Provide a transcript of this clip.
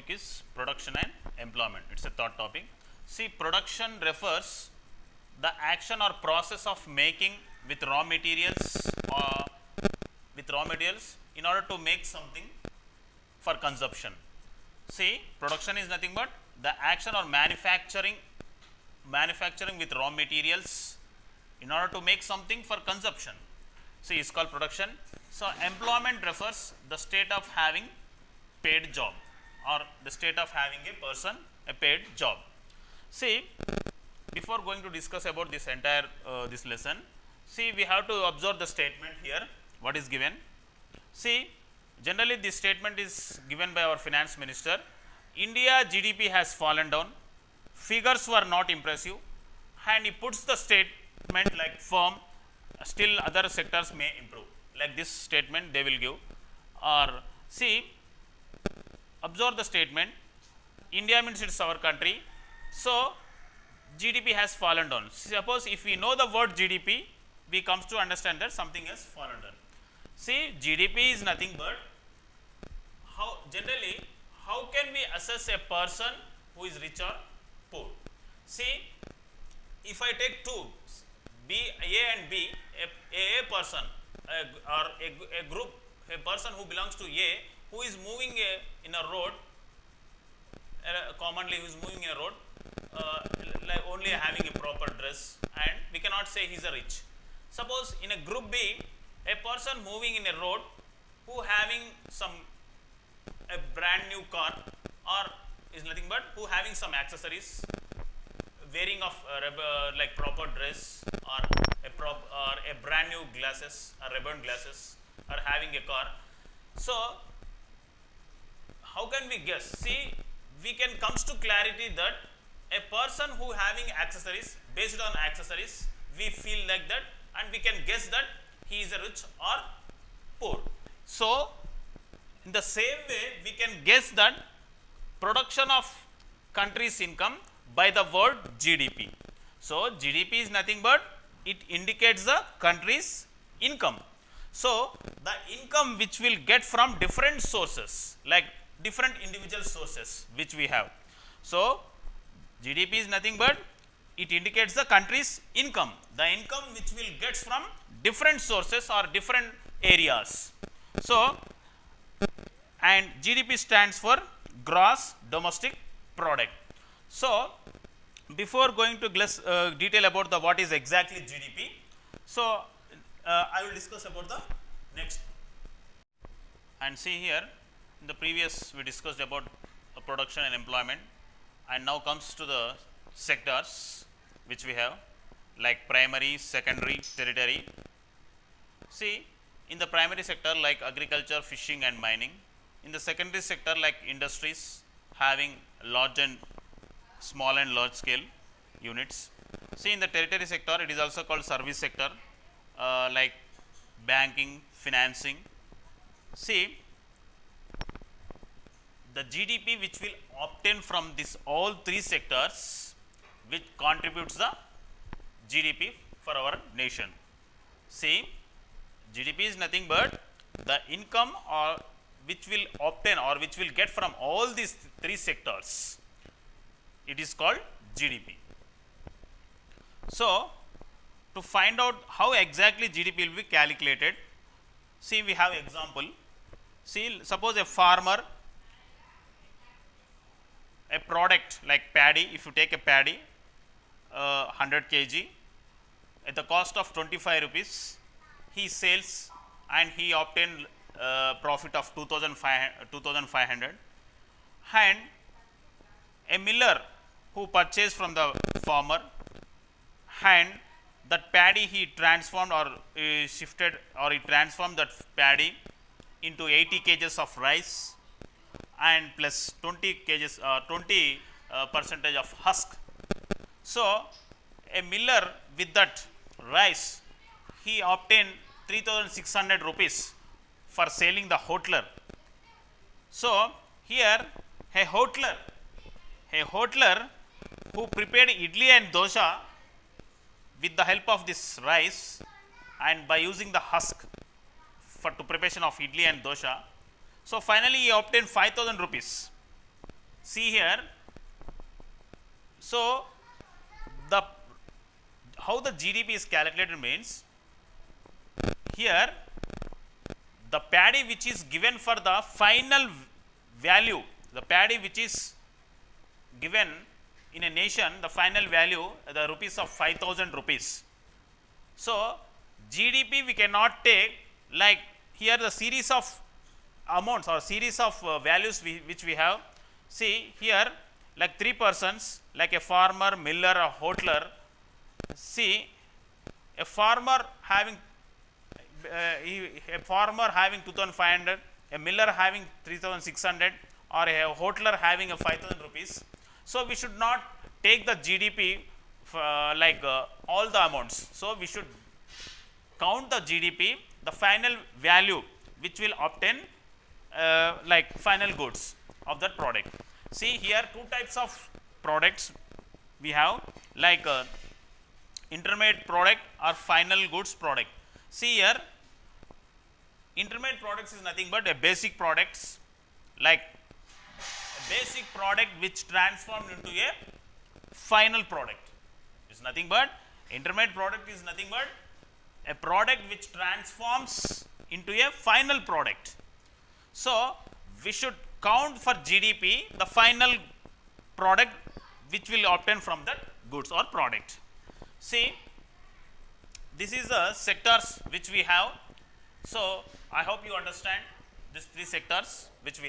topic is production and employment. It is a third topic. See, production refers the action or process of making with raw materials in order to make something for consumption. See, production is nothing but the action or manufacturing with raw materials in order to make something for consumption. See, it's called production. So, employment refers the state of having paid job or the state of having a person a paid job. See, before going to discuss about this entire this lesson, see, we have to observe the statement here what is given. See, generally this statement is given by our finance minister. India GDP has fallen down, figures were not impressive, and he puts the statement like firm, still other sectors may improve, like this statement they will give. Or see, observe the statement, India means it is our country, so GDP has fallen down. Suppose if we know the word GDP, we comes to understand that something has fallen down. See, GDP is nothing but how can we assess a person who is rich or poor? See, if I take two, A and B, a person or a group, a person who belongs to A, who is moving in a road, commonly who is moving in a road, like only having a proper dress, and we cannot say he is a rich. Suppose in a group B, a person moving in a road who having a brand new car or is nothing but who having some accessories, wearing of like proper dress or a brand new glasses or ribbon glasses or having a car. So, how can we guess? See, we can comes to clarity that a person who having accessories, based on accessories, we feel like that and we can guess that he is a rich or poor. So, in the same way, we can guess that production of country's income by the word GDP. So, GDP is nothing but it indicates the country's income. So, the income which will get from different sources, like different individual sources which we have. So, GDP is nothing but it indicates the country's income, the income which will get from different sources or different areas. So, and GDP stands for gross domestic product. So, before going to detail about the what is exactly GDP, so I will discuss about the next. And see here, in the previous we discussed about production and employment, and now comes to the sectors which we have like primary, secondary, tertiary. See, in the primary sector like agriculture, fishing and mining. In the secondary sector like industries having large and small and large scale units. See, in the tertiary sector it is also called service sector like banking, financing. See, the GDP which will obtain from this all three sectors which contributes the GDP for our nation. See, GDP is nothing but the income or which will obtain or which will get from all these three sectors. It is called GDP. So, to find out how exactly GDP will be calculated, see, we have example. See, suppose a farmer, a product like paddy, if you take a paddy 100 kg at the cost of 25 rupees, he sells and he obtained profit of 2500, and a miller who purchased from the farmer, and that paddy he transformed or shifted or he transformed that paddy into 80 kgs of rice and plus 20 kgs 20 percentage of husk. So, a miller with that rice he obtained 3600 rupees for selling the hotler. So, here a hotler who prepared idli and dosha with the help of this rice and by using the husk for to preparation of idli and dosha. So, finally, he obtained 5000 rupees. see here. So the how the GDP is calculated means, here the paddy which is given for the final value, the paddy which is given in a nation, the final value, the rupees of 5,000 rupees. So GDP we cannot take like here the series of amounts or series of values which we have. See here like three persons, like a farmer, miller, a hotler. See a farmer having a farmer having 2,500, a miller having 3,600, or a hotler having a 5,000 rupees. So we should not take the GDP like all the amounts. So we should count the GDP, the final value which will obtain like final goods of that product. See here two types of products we have, like intermediate product or final goods product. See here intermediate products is nothing but a basic products, like a basic product which transformed into a final product is nothing but, intermediate product is nothing but a product which transforms into a final product. So we should count for GDP the final product which will obtain from that goods or product. See this is the sectors which we have. So I hope you understand these three sectors which we have.